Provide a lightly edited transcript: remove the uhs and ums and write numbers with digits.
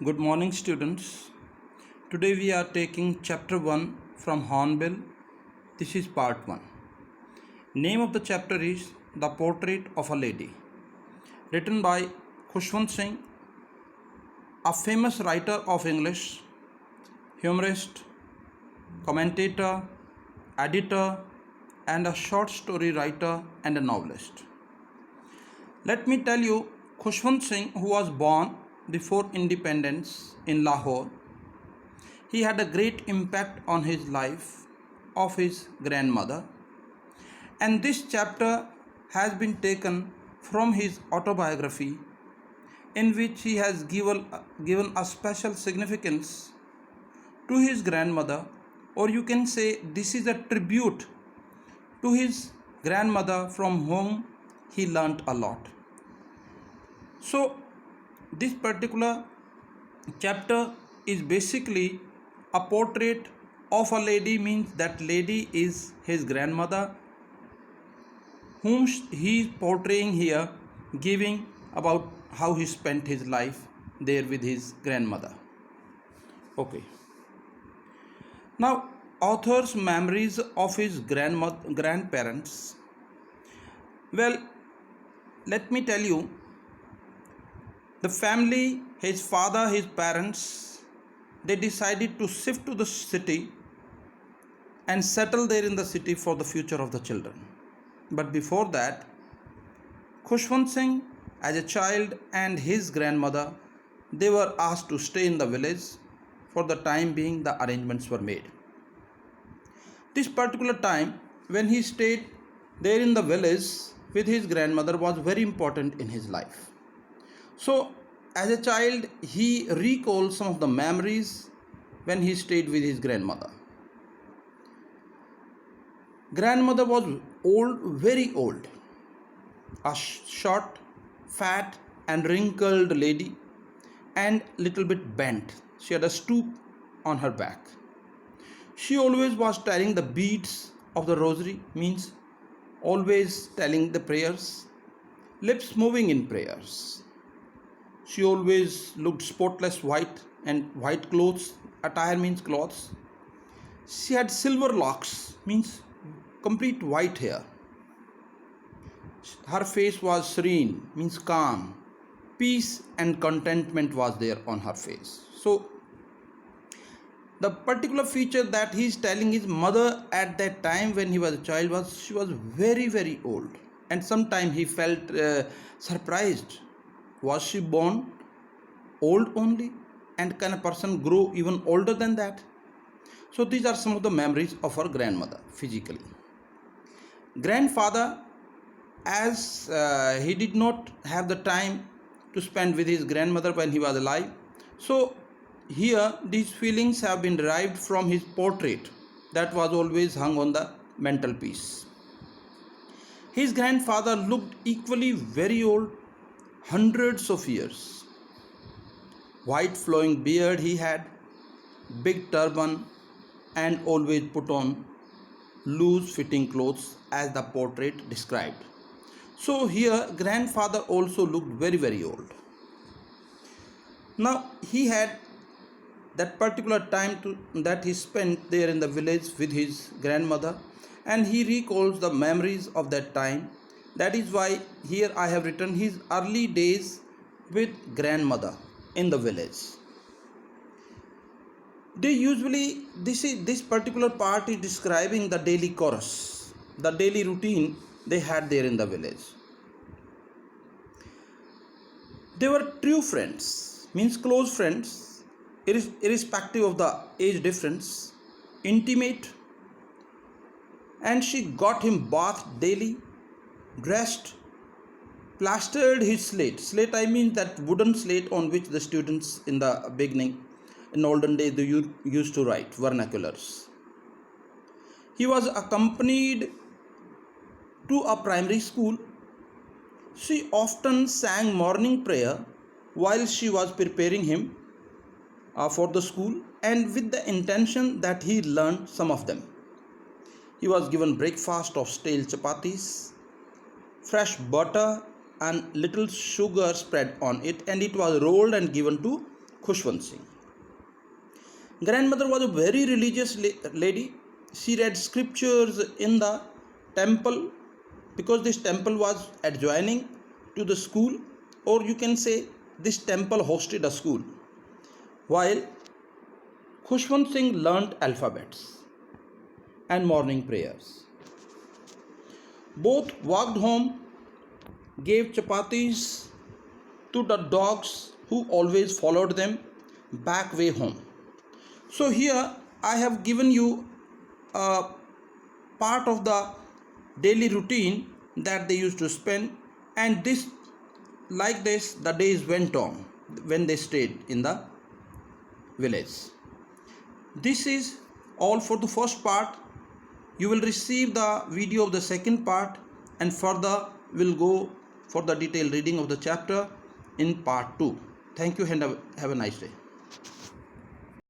Good morning, students. Today we are taking chapter 1 from Hornbill. This is part 1. Name of the chapter is The Portrait of a Lady, written by Khushwant Singh, a famous writer of English, humorist, commentator, editor, and a short story writer and a novelist. Let me tell you, Khushwant Singh, who was born before independence in Lahore, he had a great impact on his life of his grandmother, and this chapter has been taken from his autobiography, in which he has given a special significance to his grandmother, or you can say this is a tribute to his grandmother from whom he learnt a lot. So, this particular chapter is basically a portrait of a lady, means that lady is his grandmother, whom he is portraying here, giving about how he spent his life there with his grandmother. Okay. Now, author's memories of his grandparents. Well, let me tell you, the family, his father, his parents, they decided to shift to the city and settle there in the city for the future of the children. But before that, Khushwant Singh, as a child, and his grandmother, they were asked to stay in the village. For the time being, the arrangements were made. This particular time, when he stayed there in the village with his grandmother, was very important in his life. So, as a child, he recalls some of the memories when he stayed with his grandmother. Grandmother was old, very old, a short, fat, and wrinkled lady, and little bit bent. She had a stoop on her back. She always was telling the beads of the rosary, means always telling the prayers, lips moving in prayers. She always looked spotless white, and white clothes, attire means clothes. She had silver locks, means complete white hair. Her face was serene, means calm. Peace and contentment was there on her face. So, the particular feature that he is telling his mother at that time when he was a child was she was very, very old. And sometimes he felt surprised. Was she born old only? And can a person grow even older than that? So these are some of the memories of her grandmother physically. Grandfather, as he did not have the time to spend with his grandmother when he was alive, so here these feelings have been derived from his portrait that was always hung on the mantelpiece. His grandfather looked equally very old, hundreds of years. White flowing beard he had, big turban, and always put on loose fitting clothes as the portrait described. So here grandfather also looked very, very old. Now he had that particular time that he spent there in the village with his grandmother, and he recalls the memories of that time. That is why here I have written his early days with grandmother in the village. They usually, this particular part is describing the daily chorus, the daily routine they had there in the village. They were true friends, means close friends, irrespective of the age difference, intimate, and she got him bathed daily, dressed, plastered his slate. Slate, I mean that wooden slate on which the students in the beginning, in olden days, they used to write vernaculars. He was accompanied to a primary school. She often sang morning prayer while she was preparing him for the school, and with the intention that he learned some of them. He was given breakfast of stale chapatis, fresh butter, and little sugar spread on it, and it was rolled and given to Khushwant Singh. Grandmother was a very religious lady. She read scriptures in the temple because this temple was adjoining to the school, or you can say this temple hosted a school. While Khushwant Singh learnt alphabets and morning prayers. Both walked home, gave chapatis to the dogs who always followed them back way home. So here I have given you a part of the daily routine that they used to spend, and this like this the days went on when they stayed in the village. This is all for the first part. You will receive the video of the second part, and further we'll go for the detailed reading of the chapter in part 2. Thank you and have a nice day.